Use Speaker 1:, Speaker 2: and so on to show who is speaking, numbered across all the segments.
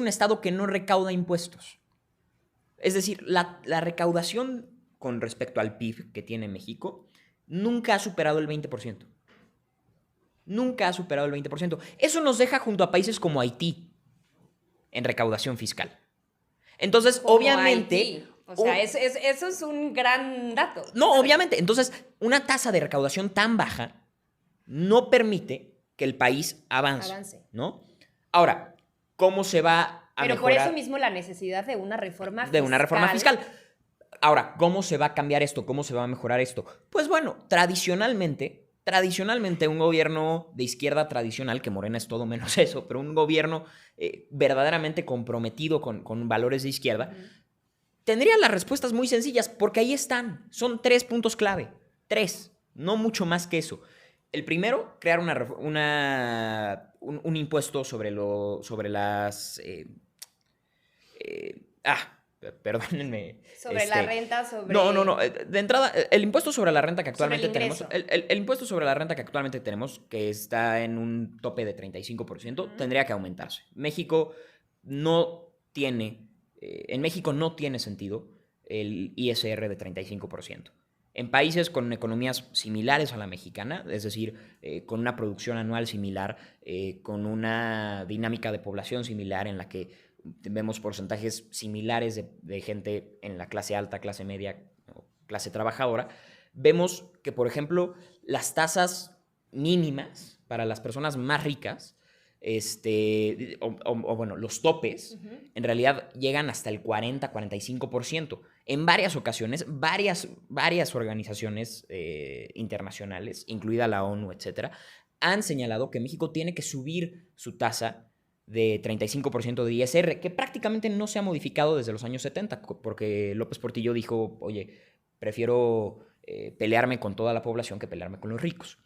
Speaker 1: un estado que no recauda impuestos. Es decir, la recaudación con respecto al PIB que tiene México nunca ha superado el 20%. Nunca ha superado el 20%. Eso nos deja junto a países como Haití en recaudación fiscal. Entonces,
Speaker 2: Como
Speaker 1: obviamente...
Speaker 2: Haití. O sea, eso es un gran dato.
Speaker 1: No,
Speaker 2: ¿sabes?
Speaker 1: obviamente. Entonces, una tasa de recaudación tan baja no permite que el país avance. ¿No? Ahora, ¿cómo se va a
Speaker 2: Pero
Speaker 1: mejorar?
Speaker 2: por eso mismo la necesidad de una reforma fiscal.
Speaker 1: De una reforma fiscal. Ahora, ¿cómo se va a cambiar esto? ¿Cómo se va a mejorar esto? Pues bueno, tradicionalmente un gobierno de izquierda tradicional, que Morena es todo menos eso, pero un gobierno verdaderamente comprometido con valores de izquierda, tendría las respuestas muy sencillas, porque ahí están. Son 3 puntos clave. 3, no mucho más que eso. El primero, crear un impuesto sobre las... perdónenme.
Speaker 2: Sobre la renta, sobre...
Speaker 1: No. De entrada, el impuesto sobre la renta que actualmente
Speaker 2: Sobre el
Speaker 1: tenemos... El impuesto sobre la renta que actualmente tenemos, que está en un tope de 35%, tendría que aumentarse. México no tiene... en México no tiene sentido el ISR de 35%. En países con economías similares a la mexicana, es decir, con una producción anual similar, con una dinámica de población similar en la que vemos porcentajes similares de gente en la clase alta, clase media o clase trabajadora, vemos que, por ejemplo, las tasas mínimas para las personas más ricas, bueno, los topes, en realidad llegan hasta el 40-45%. En varias ocasiones, varias organizaciones internacionales, incluida la ONU, etcétera, han señalado que México tiene que subir su tasa de 35% de ISR, que prácticamente no se ha modificado desde los años 70, porque López Portillo dijo, oye, prefiero pelearme con toda la población que pelearme con los ricos.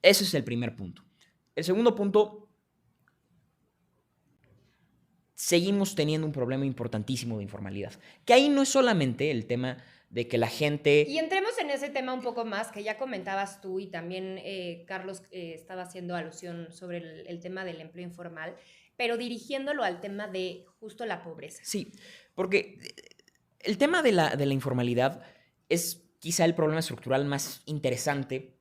Speaker 1: Ese es el primer punto. El segundo punto, seguimos teniendo un problema importantísimo de informalidad, que ahí no es solamente el tema de que la gente...
Speaker 2: Y entremos en ese tema un poco más, que ya comentabas tú y también Carlos estaba haciendo alusión sobre el tema del empleo informal, pero dirigiéndolo al tema de justo la pobreza.
Speaker 1: Sí, porque el tema de la informalidad es quizá el problema estructural más interesante,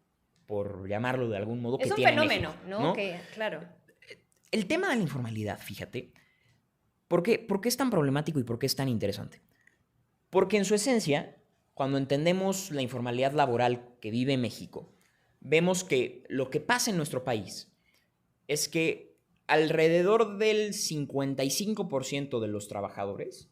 Speaker 1: por llamarlo de algún modo,
Speaker 2: es
Speaker 1: que
Speaker 2: un
Speaker 1: tiene
Speaker 2: fenómeno,
Speaker 1: México,
Speaker 2: ¿no? Que, claro.
Speaker 1: El tema de la informalidad, fíjate, ¿por qué es tan problemático y por qué es tan interesante? Porque en su esencia, cuando entendemos la informalidad laboral que vive México, vemos que lo que pasa en nuestro país es que alrededor del 55% de los trabajadores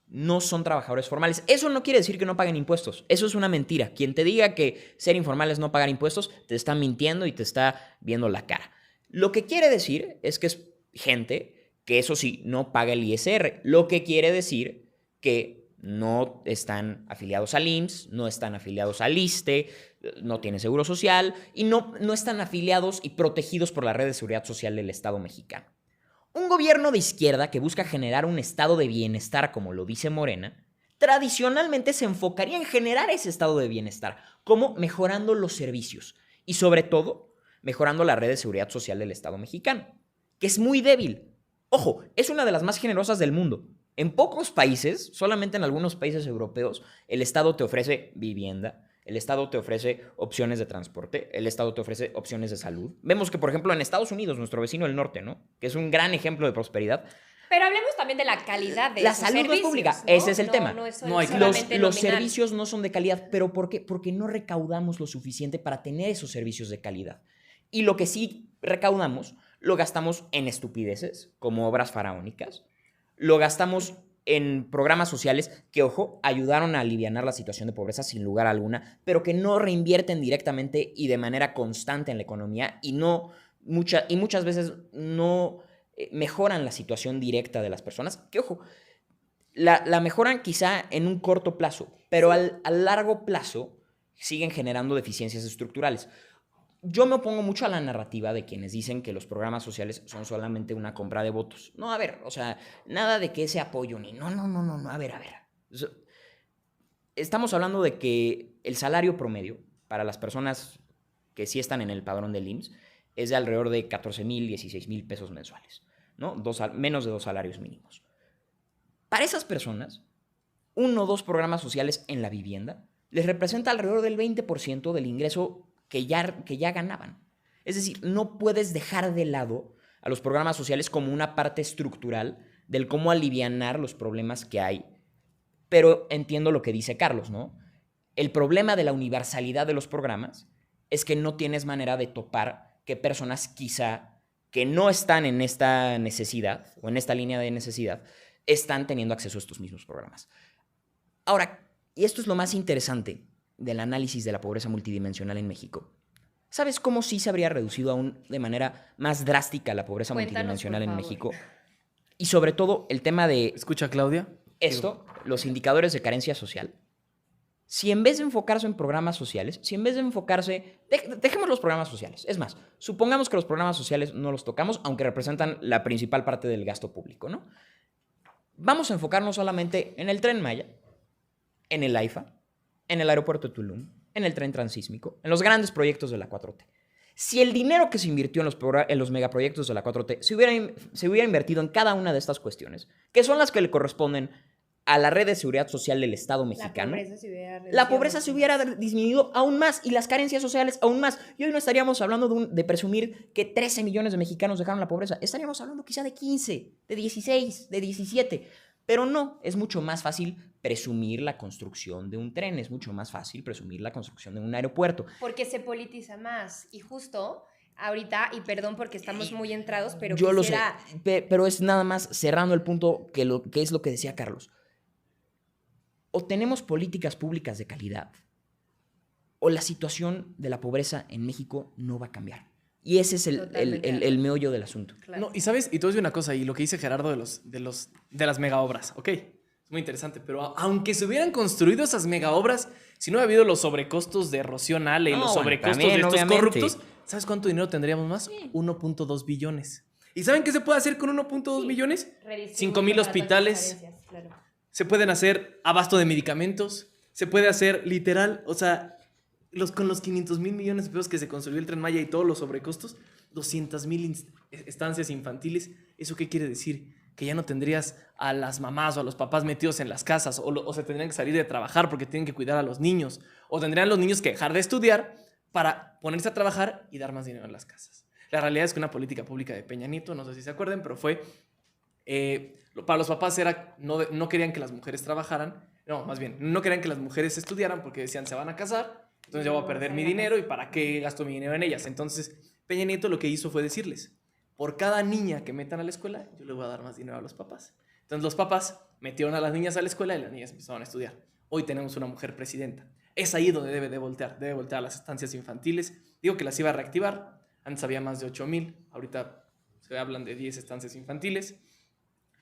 Speaker 1: no son trabajadores formales. Eso no quiere decir que no paguen impuestos. Eso es una mentira. Quien te diga que ser informal es no pagar impuestos, te está mintiendo y te está viendo la cara. Lo que quiere decir es que es gente que, eso sí, no paga el ISR. Lo que quiere decir que no están afiliados al IMSS, no están afiliados al ISSSTE, no tienen seguro social y no están afiliados y protegidos por la red de seguridad social del Estado mexicano. Un gobierno de izquierda que busca generar un estado de bienestar, como lo dice Morena, tradicionalmente se enfocaría en generar ese estado de bienestar, como mejorando los servicios y, sobre todo, mejorando la red de seguridad social del Estado mexicano, que es muy débil. Ojo, es una de las más generosas del mundo. En pocos países, solamente en algunos países europeos, el Estado te ofrece vivienda, el Estado te ofrece opciones de transporte, el Estado te ofrece opciones de salud. Vemos que, por ejemplo, en Estados Unidos, nuestro vecino del norte, ¿no?, que es un gran ejemplo de prosperidad.
Speaker 2: Pero hablemos también de la calidad de
Speaker 1: la
Speaker 2: esos
Speaker 1: salud
Speaker 2: servicios,
Speaker 1: no es pública,
Speaker 2: ¿no?
Speaker 1: ese es el tema.
Speaker 2: No hay
Speaker 1: los servicios no son de calidad, pero ¿por qué? Porque no recaudamos lo suficiente para tener esos servicios de calidad. Y lo que sí recaudamos, lo gastamos en estupideces, como obras faraónicas, lo gastamos en programas sociales que, ojo, ayudaron a alivianar la situación de pobreza sin lugar a alguna, pero que no reinvierten directamente y de manera constante en la economía y muchas veces no mejoran la situación directa de las personas, que, ojo, la mejoran quizá en un corto plazo, pero sí, a largo plazo siguen generando deficiencias estructurales. Yo me opongo mucho a la narrativa de quienes dicen que los programas sociales son solamente una compra de votos. No, a ver, o sea, nada de que ese apoyo ni... No, a ver. Estamos hablando de que el salario promedio para las personas que sí están en el padrón del IMSS es de alrededor de 14,000, 16,000 pesos mensuales. ¿no? Menos de 2 salarios mínimos. Para esas personas, 1 o 2 programas sociales en la vivienda les representa alrededor del 20% del ingreso que ya ganaban. Es decir, no puedes dejar de lado a los programas sociales como una parte estructural del cómo alivianar los problemas que hay. Pero entiendo lo que dice Carlos, ¿no? El problema de la universalidad de los programas es que no tienes manera de topar qué personas quizá que no están en esta necesidad o en esta línea de necesidad están teniendo acceso a estos mismos programas. Ahora, y esto es lo más interesante del análisis de la pobreza multidimensional en México. ¿Sabes cómo sí se habría reducido aún de manera más drástica la pobreza multidimensional en México? Y sobre todo el tema de...
Speaker 3: Escucha, Claudia.
Speaker 1: Los indicadores de carencia social. Si en vez de enfocarse en programas sociales, si en vez de enfocarse... Dejemos los programas sociales. Es más, supongamos que los programas sociales no los tocamos, aunque representan la principal parte del gasto público, ¿no? Vamos a enfocarnos solamente en el Tren Maya, en el AIFA, en el aeropuerto de Tulum, en el tren transísmico, en los grandes proyectos de la 4T. Si el dinero que se invirtió en los megaproyectos de la 4T se hubiera invertido en cada una de estas cuestiones, que son las que le corresponden a la red de seguridad social del Estado mexicano, la pobreza se hubiera disminuido aún más y las carencias sociales aún más. Y hoy no estaríamos hablando de presumir que 13 millones de mexicanos dejaron la pobreza. Estaríamos hablando quizá de 15, de 16, de 17. Pero no, es mucho más fácil presumir la construcción de un tren, es mucho más fácil presumir la construcción de un aeropuerto.
Speaker 2: Porque se politiza más. Y justo ahorita, y perdón porque estamos muy entrados, pero
Speaker 1: yo quisiera... lo sé, pero es nada más cerrando el punto que es lo que decía Carlos. O tenemos políticas públicas de calidad, o la situación de la pobreza en México no va a cambiar. Y ese es el meollo del asunto.
Speaker 3: Claro. No, y sabes, y te voy a decir una cosa, y lo que dice Gerardo de las mega obras, ok, es muy interesante, pero aunque se hubieran construido esas mega obras, si no hubiera habido los sobrecostos de Rocío Nale y los sobrecostos también, de estos obviamente corruptos, ¿sabes cuánto dinero tendríamos más? Sí. 1.2 billones. ¿Y saben qué se puede hacer con 1.2 billones? 5,000 hospitales. Claro. Se pueden hacer abasto de medicamentos, se puede hacer literal, o sea, con los 500,000 millones de pesos que se construyó el Tren Maya y todos los sobrecostos, 200,000 estancias infantiles. ¿Eso qué quiere decir? Que ya no tendrías a las mamás o a los papás metidos en las casas, o se tendrían que salir de trabajar porque tienen que cuidar a los niños, o tendrían los niños que dejar de estudiar para ponerse a trabajar y dar más dinero en las casas. La realidad es que una política pública de Peña Nieto, no sé si se acuerdan, pero fue... para los papás no querían que las mujeres trabajaran, no, más bien, no querían que las mujeres estudiaran porque decían, se van a casar, entonces yo voy a perder mi dinero y ¿para qué gasto mi dinero en ellas? Entonces Peña Nieto lo que hizo fue decirles, por cada niña que metan a la escuela, yo le voy a dar más dinero a los papás. Entonces los papás metieron a las niñas a la escuela y las niñas empezaron a estudiar. Hoy tenemos una mujer presidenta. Es ahí donde debe voltear a las estancias infantiles. Digo que las iba a reactivar, antes había más de 8,000, ahorita se hablan de 10 estancias infantiles.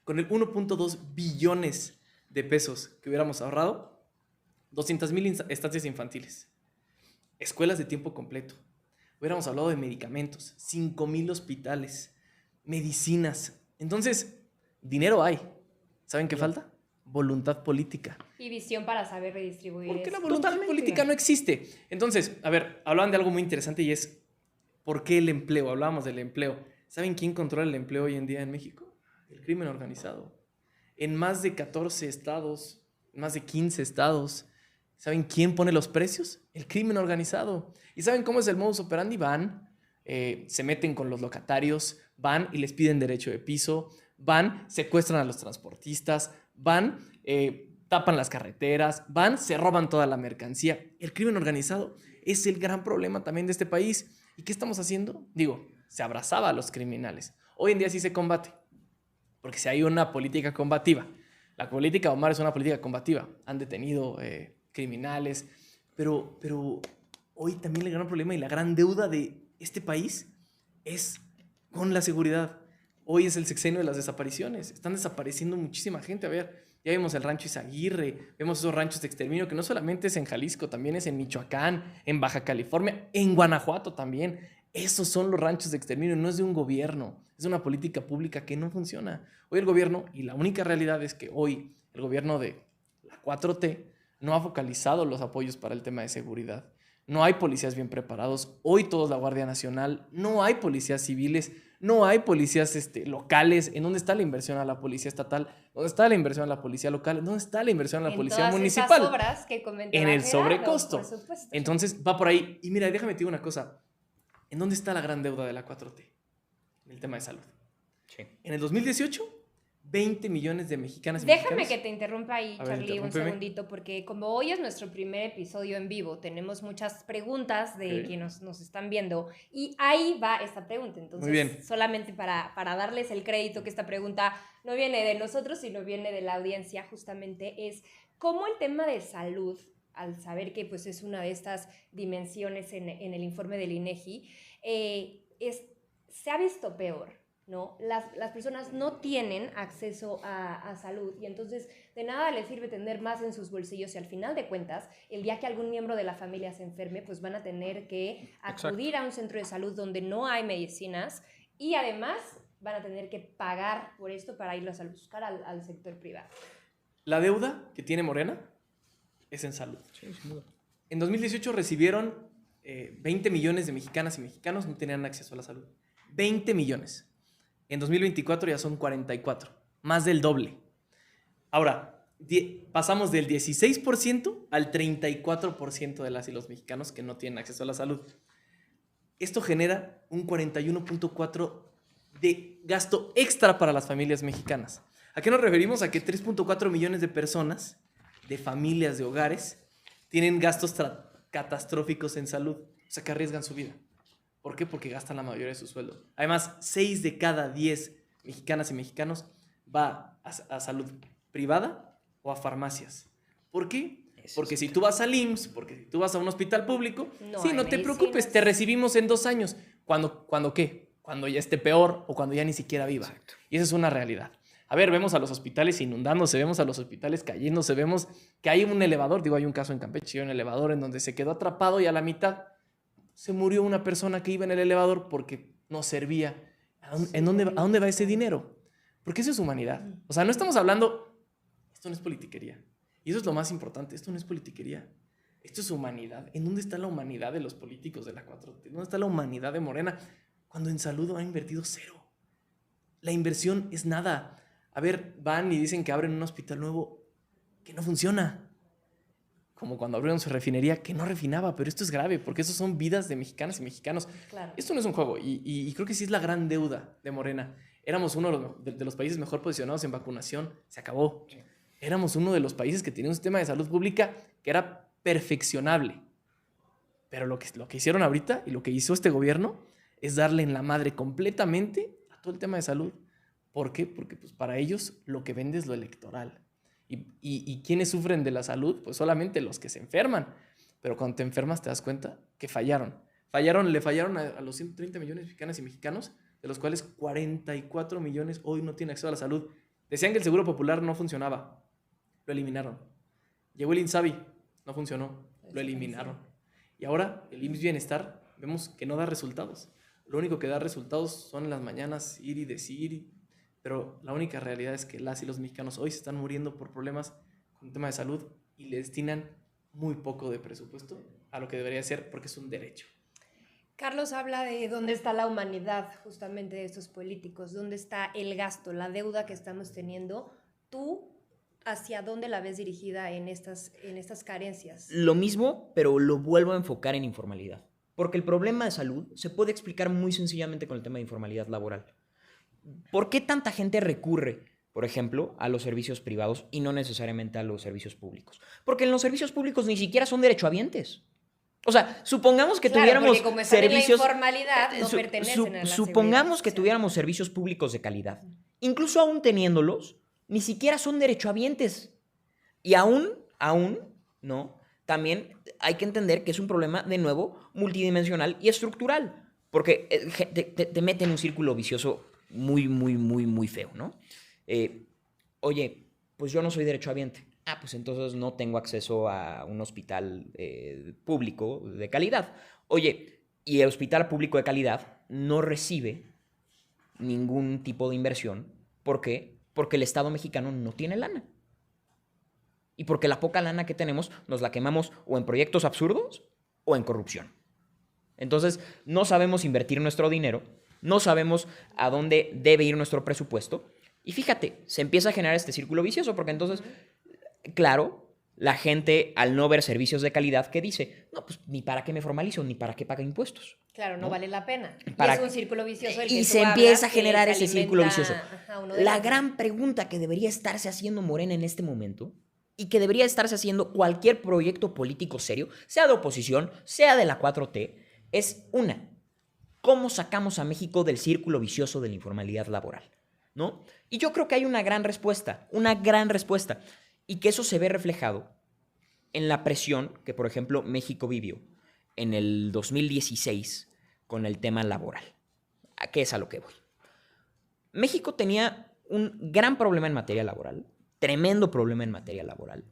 Speaker 3: Con el 1.2 billones de pesos que hubiéramos ahorrado, 200,000 estancias infantiles, escuelas de tiempo completo, hubiéramos hablado de medicamentos, 5,000 hospitales, medicinas. Entonces, dinero hay. ¿Saben qué falta? Voluntad política.
Speaker 2: Y visión para saber redistribuir.
Speaker 3: Porque la voluntad política no existe. Entonces, a ver, hablaban de algo muy interesante y es ¿por qué el empleo? Hablábamos del empleo. ¿Saben quién controla el empleo hoy en día en México? El crimen organizado. En más de 14 estados, en más de 15 estados, ¿saben quién pone los precios? El crimen organizado. ¿Y saben cómo es el modus operandi? Van, se meten con los locatarios, van y les piden derecho de piso, van, secuestran a los transportistas, van, tapan las carreteras, van, se roban toda la mercancía. El crimen organizado es el gran problema también de este país. ¿Y qué estamos haciendo? Digo, se abrazaba a los criminales. Hoy en día sí se combate. Porque si hay una política combativa, la política de Omar es una política combativa, han detenido criminales, pero hoy también el gran problema y la gran deuda de este país es con la seguridad. Hoy es el sexenio de las desapariciones, están desapareciendo muchísima gente. A ver, ya vimos el rancho Izaguirre, vemos esos ranchos de exterminio que no solamente es en Jalisco, también es en Michoacán, en Baja California, en Guanajuato también. Esos son los ranchos de exterminio, no es de un gobierno, es una política pública que no funciona. Hoy el gobierno, y la única realidad es que hoy el gobierno de la 4T no ha focalizado los apoyos para el tema de seguridad. No hay policías bien preparados, hoy todos la Guardia Nacional, no hay policías civiles, No hay policías locales. ¿En dónde está la inversión a la policía estatal? ¿Dónde está la inversión a la policía local? ¿Dónde está la inversión a la policía municipal?
Speaker 2: En todas esas obras que comentaba
Speaker 3: en el
Speaker 2: Gerardo,
Speaker 3: sobrecosto.
Speaker 2: por supuesto.
Speaker 3: Entonces va por ahí. Y mira, déjame te digo una cosa. ¿En dónde está la gran deuda de la 4T? En el tema de salud.
Speaker 1: Sí.
Speaker 3: En el 2018, 20 millones de mexicanas y
Speaker 2: Déjame
Speaker 3: mexicanos.
Speaker 2: que te interrumpa ahí,
Speaker 3: A ver,
Speaker 2: Charlie, un
Speaker 3: interrúmpeme.
Speaker 2: segundito, porque como hoy es nuestro primer episodio en vivo, tenemos muchas preguntas de
Speaker 3: Ok.
Speaker 2: quienes nos están viendo, y ahí va esta pregunta. Entonces,
Speaker 3: Muy bien.
Speaker 2: solamente para darles el crédito que esta pregunta no viene de nosotros, sino viene de la audiencia, justamente, es cómo el tema de salud, al saber que pues, es una de estas dimensiones en el informe del INEGI, se ha visto peor, ¿no? Las personas no tienen acceso a salud y entonces de nada les sirve tener más en sus bolsillos y al final de cuentas, el día que algún miembro de la familia se enferme, pues van a tener que acudir a un centro de salud donde no hay medicinas y además van a tener que pagar por esto para irlos a buscar al sector privado.
Speaker 3: La deuda que tiene Morena es en salud.
Speaker 1: Sí, sin duda.
Speaker 3: En 2018 recibieron 20 millones de mexicanas y mexicanos no tenían acceso a la salud. 20 millones. En 2024 ya son 44. Más del doble. Ahora, pasamos del 16% al 34% de las y los mexicanos que no tienen acceso a la salud. Esto genera un 41.4% de gasto extra para las familias mexicanas. ¿A qué nos referimos? A que 3.4 millones de personas, de familias, de hogares, tienen gastos catastróficos en salud. O sea, que arriesgan su vida. ¿Por qué? Porque gastan la mayoría de su sueldo. Además, 6 de cada 10 mexicanas y mexicanos va a salud privada o a farmacias. ¿Por qué? Porque si tú vas al IMSS, porque si tú vas a un hospital público, no te
Speaker 2: medicinas.
Speaker 3: preocupes, te recibimos en 2 años. ¿Cuándo qué? Cuando ya esté peor o cuando ya ni siquiera viva.
Speaker 1: Exacto.
Speaker 3: Y esa es una realidad. A ver, vemos a los hospitales inundándose, vemos a los hospitales cayéndose, vemos que hay un elevador, hay un caso en Campeche, hay un elevador en donde se quedó atrapado y a la mitad se murió una persona que iba en el elevador porque no servía. ¿A dónde va ese dinero? Porque eso es humanidad. O sea, no estamos hablando... Esto no es politiquería. Y eso es lo más importante. Esto no es politiquería. Esto es humanidad. ¿En dónde está la humanidad de los políticos de la 4T? ¿Dónde está la humanidad de Morena? Cuando en salud han invertido 0. La inversión es nada. A ver, van y dicen que abren un hospital nuevo que no funciona. Como cuando abrieron su refinería, que no refinaba, pero esto es grave, porque eso son vidas de mexicanas y mexicanos.
Speaker 2: Claro.
Speaker 3: Esto no es un juego, y creo que sí es la gran deuda de Morena. Éramos uno de los países mejor posicionados en vacunación, se acabó. Éramos uno de los países que tenía un sistema de salud pública que era perfeccionable. Pero lo que hicieron ahorita y lo que hizo este gobierno es darle en la madre completamente a todo el tema de salud. ¿Por qué? Porque pues, para ellos lo que vende es lo electoral. ¿Y quiénes sufren de la salud? Pues solamente los que se enferman. Pero cuando te enfermas te das cuenta que fallaron. Le fallaron a los 130 millones de mexicanas y mexicanos, de los cuales 44 millones hoy no tienen acceso a la salud. Decían que el Seguro Popular no funcionaba. Lo eliminaron. Llegó el INSABI. No funcionó. Lo eliminaron. Y ahora el IMSS Bienestar vemos que no da resultados. Lo único que da resultados son en las mañanas ir y decir. Pero la única realidad es que las y los mexicanos hoy se están muriendo por problemas con el tema de salud y le destinan muy poco de presupuesto a lo que debería ser porque es un derecho.
Speaker 2: Carlos habla de dónde está la humanidad justamente de estos políticos, dónde está el gasto, la deuda que estamos teniendo. ¿Tú hacia dónde la ves dirigida en estas carencias?
Speaker 1: Lo mismo, pero lo vuelvo a enfocar en informalidad. Porque el problema de salud se puede explicar muy sencillamente con el tema de informalidad laboral. ¿Por qué tanta gente recurre, por ejemplo, a los servicios privados y no necesariamente a los servicios públicos? Porque en los servicios públicos ni siquiera son derechohabientes. O sea, supongamos que tuviéramos
Speaker 2: como están
Speaker 1: servicios...
Speaker 2: en la informalidad, no pertenecen a la
Speaker 1: supongamos que
Speaker 2: seguridad
Speaker 1: tuviéramos servicios públicos de calidad. Incluso aún teniéndolos, ni siquiera son derechohabientes. Y aún, ¿no? También hay que entender que es un problema, de nuevo, multidimensional y estructural. Porque te mete en un círculo vicioso muy feo, ¿no? Oye, pues yo no soy derechohabiente. Pues entonces no tengo acceso a un hospital público de calidad. Oye, y el hospital público de calidad no recibe ningún tipo de inversión. ¿Por qué? Porque el Estado mexicano no tiene lana. Y porque la poca lana que tenemos nos la quemamos o en proyectos absurdos o en corrupción. Entonces, no sabemos invertir nuestro dinero no sabemos a dónde debe ir nuestro presupuesto. Y fíjate, se empieza a generar este círculo vicioso, porque entonces, claro, la gente, al no ver servicios de calidad, ¿qué dice? No, pues ni para qué me formalizo, ni para qué paga impuestos.
Speaker 2: Claro, no vale la pena.
Speaker 1: Para...
Speaker 2: Y es un círculo vicioso. El que
Speaker 1: y
Speaker 2: tú
Speaker 1: se
Speaker 2: hablas,
Speaker 1: empieza a
Speaker 2: que
Speaker 1: generar
Speaker 2: se
Speaker 1: ese
Speaker 2: alimenta,
Speaker 1: círculo vicioso. La
Speaker 2: las...
Speaker 1: gran pregunta que debería estarse haciendo Morena en este momento, y que debería estarse haciendo cualquier proyecto político serio, sea de oposición, sea de la 4T, es una: ¿cómo sacamos a México del círculo vicioso de la informalidad laboral? ¿No? Y yo creo que hay una gran respuesta, y que eso se ve reflejado en la presión que, por ejemplo, México vivió en el 2016 con el tema laboral. ¿A qué es a lo que voy? México tenía un gran problema en materia laboral, tremendo problema en materia laboral,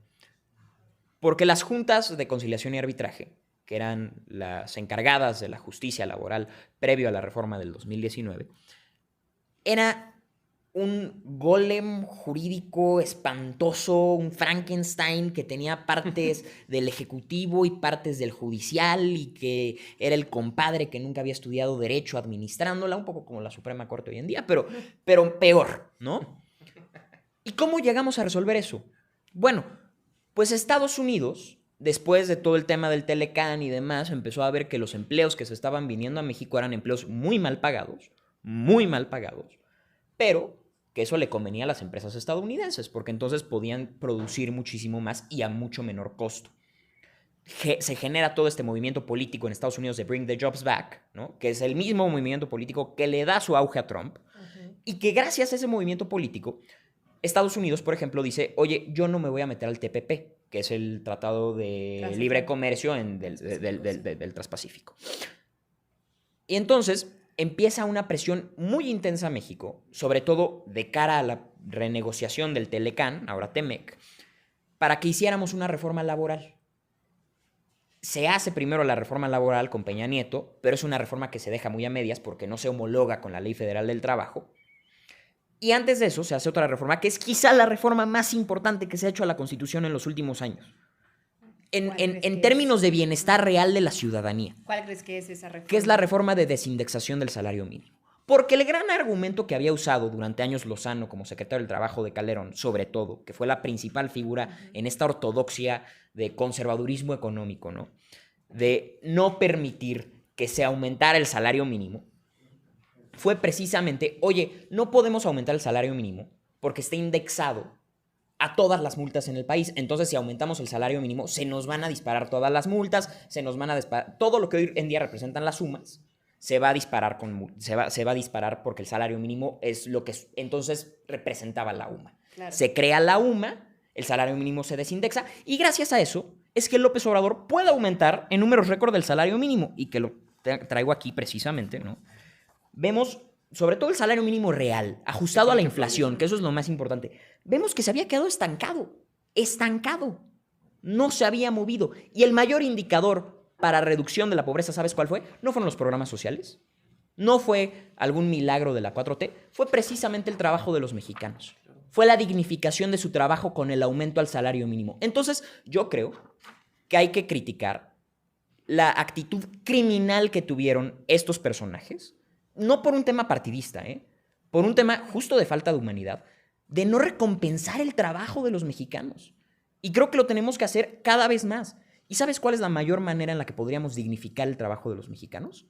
Speaker 1: porque las juntas de conciliación y arbitraje, que eran las encargadas de la justicia laboral previo a la reforma del 2019, era un golem jurídico espantoso, un Frankenstein que tenía partes del ejecutivo y partes del judicial, y que era el compadre que nunca había estudiado derecho administrándola, un poco como la Suprema Corte hoy en día, pero peor, ¿no? ¿Y cómo llegamos a resolver eso? Bueno, pues Estados Unidos, después de todo el tema del Telecán y demás, empezó a ver que los empleos que se estaban viniendo a México eran empleos muy mal pagados, pero que eso le convenía a las empresas estadounidenses, porque entonces podían producir muchísimo más y a mucho menor costo. Se genera todo este movimiento político en Estados Unidos de Bring the Jobs Back, ¿no? Que es el mismo movimiento político que le da su auge a Trump, y que gracias a ese movimiento político, Estados Unidos, por ejemplo, dice: oye, yo no me voy a meter al TPP, que es el Tratado de Libre Comercio del Transpacífico. Y entonces empieza una presión muy intensa a México, sobre todo de cara a la renegociación del Telecán, ahora Temec, para que hiciéramos una reforma laboral. Se hace primero la reforma laboral con Peña Nieto, pero es una reforma que se deja muy a medias porque no se homologa con la Ley Federal del Trabajo. Y antes de eso se hace otra reforma, que es quizá la reforma más importante que se ha hecho a la Constitución en los últimos años, en términos de bienestar real de la ciudadanía.
Speaker 2: ¿Cuál crees que es esa reforma?
Speaker 1: Que es la reforma de desindexación del salario mínimo. Porque el gran argumento que había usado durante años Lozano como secretario del Trabajo de Calderón, sobre todo, que fue la principal figura en esta ortodoxia de conservadurismo económico, ¿no? De no permitir que se aumentara el salario mínimo, fue precisamente: oye, no podemos aumentar el salario mínimo porque está indexado a todas las multas en el país. Entonces, si aumentamos el salario mínimo, se nos van a disparar todas las multas, se nos van a disparar todo lo que hoy en día representan las sumas, se va a disparar se va a disparar porque el salario mínimo es lo que entonces representaba la UMA. Claro. Se crea la UMA, el salario mínimo se desindexa, y gracias a eso es que López Obrador puede aumentar en números récord del salario mínimo, y que lo traigo aquí precisamente, ¿no? Vemos sobre todo el salario mínimo real, ajustado a la inflación, que eso es lo más importante. Vemos que se había quedado estancado. No se había movido. Y el mayor indicador para reducción de la pobreza, ¿sabes cuál fue? No fueron los programas sociales, no fue algún milagro de la 4T, fue precisamente el trabajo de los mexicanos. Fue la dignificación de su trabajo con el aumento al salario mínimo. Entonces, yo creo que hay que criticar la actitud criminal que tuvieron estos personajes, no por un tema partidista, por un tema justo de falta de humanidad, de no recompensar el trabajo de los mexicanos. Y creo que lo tenemos que hacer cada vez más. ¿Y sabes cuál es la mayor manera en la que podríamos dignificar el trabajo de los mexicanos?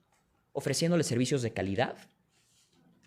Speaker 1: Ofreciéndoles servicios de calidad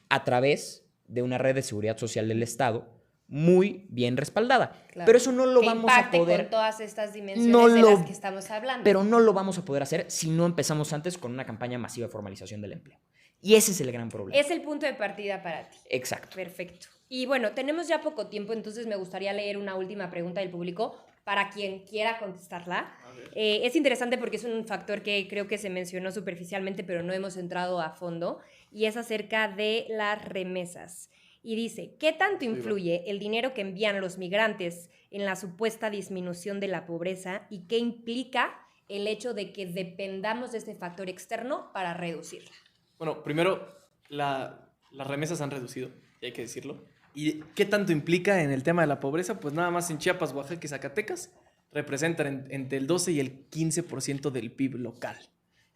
Speaker 1: a través de una red de seguridad social del Estado muy bien respaldada. Claro. Pero eso no lo vamos a poder...
Speaker 2: con todas estas dimensiones de las que estamos hablando.
Speaker 1: Pero no lo vamos a poder hacer si no empezamos antes con una campaña masiva de formalización del empleo. Y ese es el gran problema.
Speaker 2: Es el punto de partida para ti.
Speaker 1: Exacto.
Speaker 2: Perfecto. Y bueno, tenemos ya poco tiempo, entonces me gustaría leer una última pregunta del público para quien quiera contestarla. Es interesante porque es un factor que creo que se mencionó superficialmente, pero no hemos entrado a fondo, y es acerca de las remesas. Y dice: ¿qué tanto influye el dinero que envían los migrantes en la supuesta disminución de la pobreza, y qué implica el hecho de que dependamos de este factor externo para reducirla?
Speaker 3: Bueno, primero, las remesas han reducido, y hay que decirlo. ¿Y qué tanto implica en el tema de la pobreza? Pues nada más en Chiapas, Oaxaca y Zacatecas representan entre el 12 y el 15% del PIB local.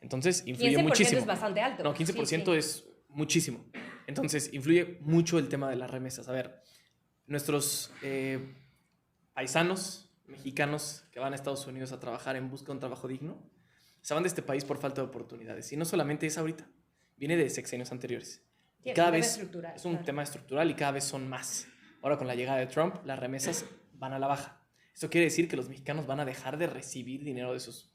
Speaker 3: Entonces, influye 15% muchísimo.
Speaker 2: 15% es bastante alto.
Speaker 3: No, 15% sí. muchísimo. Entonces, influye mucho el tema de las remesas. A ver, nuestros paisanos mexicanos que van a Estados Unidos a trabajar en busca de un trabajo digno, se van de este país por falta de oportunidades. Y no solamente es ahorita, viene de sexenios anteriores.
Speaker 2: Sí,
Speaker 3: Y cada vez
Speaker 2: es
Speaker 3: un tema estructural y cada vez son más. Ahora con la llegada de Trump, las remesas van a la baja. Esto quiere decir que los mexicanos van a dejar de recibir dinero de sus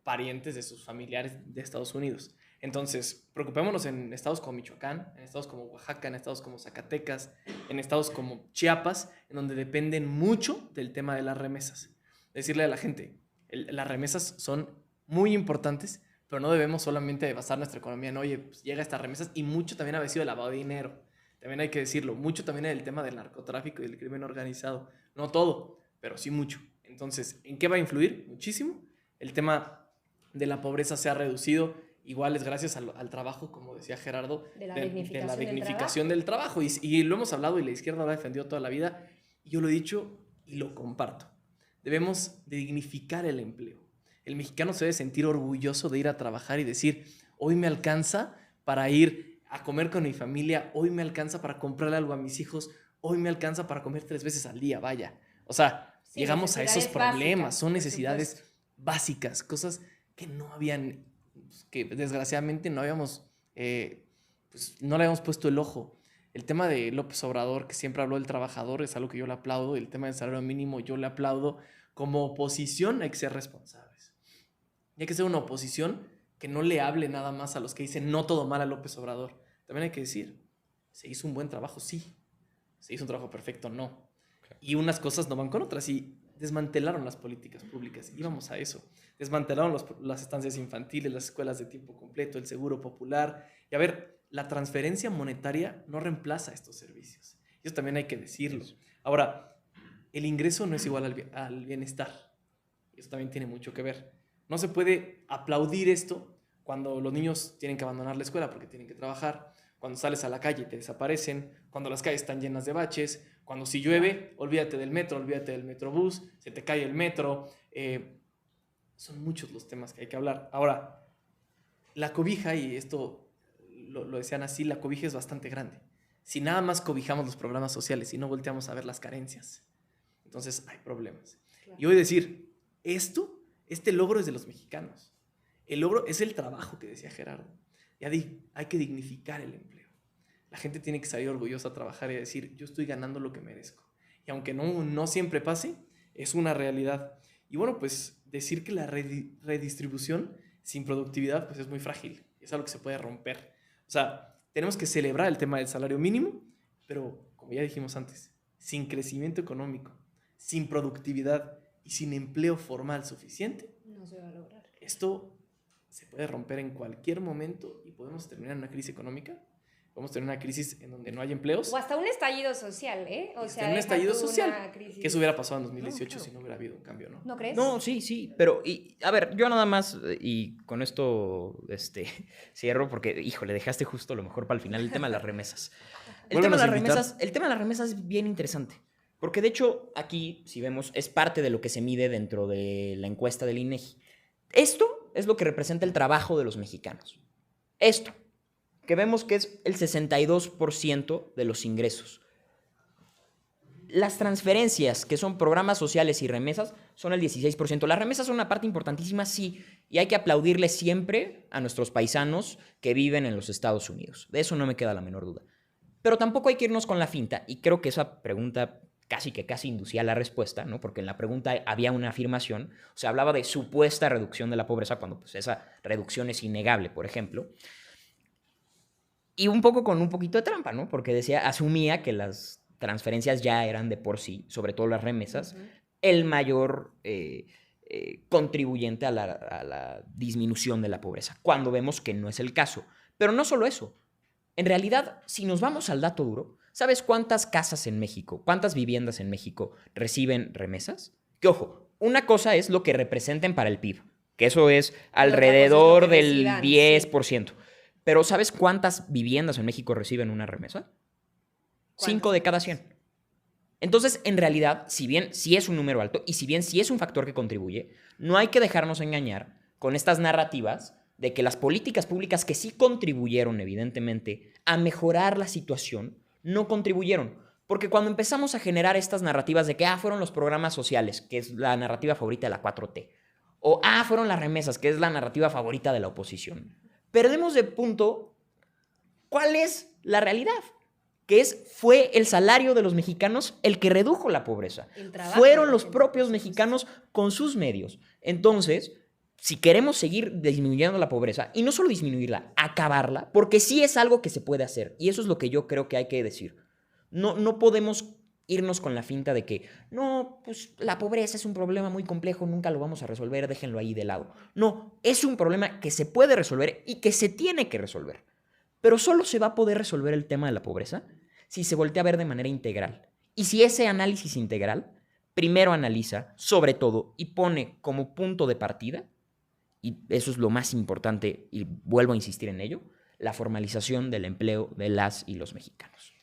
Speaker 3: parientes, de sus familiares de Estados Unidos. Entonces, preocupémonos en estados como Michoacán, en estados como Oaxaca, en estados como Zacatecas, en estados como Chiapas, en donde dependen mucho del tema de las remesas. Decirle a la gente, las remesas son muy importantes, pero no debemos solamente basar nuestra economía en, oye, pues llega estas remesas, y mucho también ha sido el lavado de dinero. También hay que decirlo, mucho también en el tema del narcotráfico y del crimen organizado. No todo, pero sí mucho. Entonces, ¿en qué va a influir? Muchísimo. El tema de la pobreza se ha reducido. Igual es gracias al trabajo, como decía Gerardo,
Speaker 2: de la
Speaker 3: dignificación del trabajo. Y lo hemos hablado y la izquierda lo ha defendido toda la vida. Y yo lo he dicho y lo comparto. Debemos de dignificar el empleo. El mexicano se debe sentir orgulloso de ir a trabajar y decir, hoy me alcanza para ir a comer con mi familia, hoy me alcanza para comprarle algo a mis hijos, hoy me alcanza para comer 3 veces al día, vaya. O sea, sí, llegamos a esos problemas, básicas, son necesidades básicas, cosas que no habían, que desgraciadamente no habíamos, pues no le habíamos puesto el ojo. El tema de López Obrador, que siempre habló del trabajador, es algo que yo le aplaudo. El tema del salario mínimo, yo le aplaudo. Como oposición hay que ser responsables. Y hay que ser una oposición que no le hable nada más a los que dicen no todo mal a López Obrador. También hay que decir, ¿se hizo un buen trabajo? Sí. ¿Se hizo un trabajo perfecto? No. Y unas cosas no van con otras. Y desmantelaron las políticas públicas. Íbamos a eso. Desmantelaron las estancias infantiles, las escuelas de tiempo completo, el seguro popular. Y a ver, la transferencia monetaria no reemplaza estos servicios. Eso también hay que decirlo. Ahora, el ingreso no es igual al bienestar. Eso también tiene mucho que ver. No se puede aplaudir esto cuando los niños tienen que abandonar la escuela porque tienen que trabajar, cuando sales a la calle te desaparecen, cuando las calles están llenas de baches, cuando si llueve, olvídate del metro, olvídate del metrobús, se te cae el metro. Son muchos los temas que hay que hablar. Ahora, la cobija, y esto lo decían así, la cobija es bastante grande. Si nada más cobijamos los programas sociales y no volteamos a ver las carencias, entonces hay problemas. Claro. Y hoy decir, este logro es de los mexicanos. El logro es el trabajo que decía Gerardo. Ya hay que dignificar el empleo. La gente tiene que salir orgullosa a trabajar y decir, yo estoy ganando lo que merezco. Y aunque no siempre pase, es una realidad. Y bueno, pues decir que la redistribución sin productividad pues es muy frágil. Es algo que se puede romper. O sea, tenemos que celebrar el tema del salario mínimo, pero como ya dijimos antes, sin crecimiento económico, sin productividad y sin empleo formal suficiente,
Speaker 2: no se va a lograr.
Speaker 3: Esto se puede romper en cualquier momento y podemos terminar en una crisis económica, podemos tener una crisis en donde no hay empleos.
Speaker 2: O hasta un estallido social, ¿eh? O sea,
Speaker 3: un estallido social. Que eso hubiera pasado en 2018 claro. Si no hubiera habido un cambio, ¿no?
Speaker 2: ¿No crees?
Speaker 1: No, sí. Pero, a ver, yo nada más, y con esto cierro, porque, híjole, dejaste justo lo mejor para el final, el tema de las remesas. El tema de las remesas es bien interesante. Porque, de hecho, aquí, si vemos, es parte de lo que se mide dentro de la encuesta del INEGI. Esto es lo que representa el trabajo de los mexicanos. Esto, que vemos que es el 62% de los ingresos. Las transferencias, que son programas sociales y remesas, son el 16%. Las remesas son una parte importantísima, sí, y hay que aplaudirle siempre a nuestros paisanos que viven en los Estados Unidos. De eso no me queda la menor duda. Pero tampoco hay que irnos con la finta, y creo que esa pregunta casi inducía la respuesta, ¿no? Porque en la pregunta había una afirmación, o sea, hablaba de supuesta reducción de la pobreza, cuando pues, esa reducción es innegable, por ejemplo. Y un poco con un poquito de trampa, ¿no? Porque asumía que las transferencias ya eran de por sí, sobre todo las remesas, el mayor contribuyente a la disminución de la pobreza, cuando vemos que no es el caso. Pero no solo eso. En realidad, si nos vamos al dato duro, ¿sabes cuántas casas en México, cuántas viviendas en México reciben remesas? Que ojo, una cosa es lo que representen para el PIB, que eso es alrededor del 10%. Sí. Pero ¿sabes cuántas viviendas en México reciben una remesa? 5 de cada 100. Entonces, en realidad, si bien sí es un número alto y si bien sí es un factor que contribuye, no hay que dejarnos engañar con estas narrativas de que las políticas públicas que sí contribuyeron, evidentemente, a mejorar la situación, no contribuyeron. Porque cuando empezamos a generar estas narrativas de que, fueron los programas sociales, que es la narrativa favorita de la 4T, o, fueron las remesas, que es la narrativa favorita de la oposición, perdemos de punto cuál es la realidad. Que fue el salario de los mexicanos el que redujo la pobreza. Fueron los propios mexicanos con sus medios. Entonces, si queremos seguir disminuyendo la pobreza, y no solo disminuirla, acabarla, porque sí es algo que se puede hacer, y eso es lo que yo creo que hay que decir. No podemos irnos con la finta de que, no, pues la pobreza es un problema muy complejo, nunca lo vamos a resolver, déjenlo ahí de lado. No, es un problema que se puede resolver y que se tiene que resolver. Pero solo se va a poder resolver el tema de la pobreza si se voltea a ver de manera integral. Y si ese análisis integral primero analiza, sobre todo, y pone como punto de partida, y eso es lo más importante, y vuelvo a insistir en ello, la formalización del empleo de las y los mexicanos.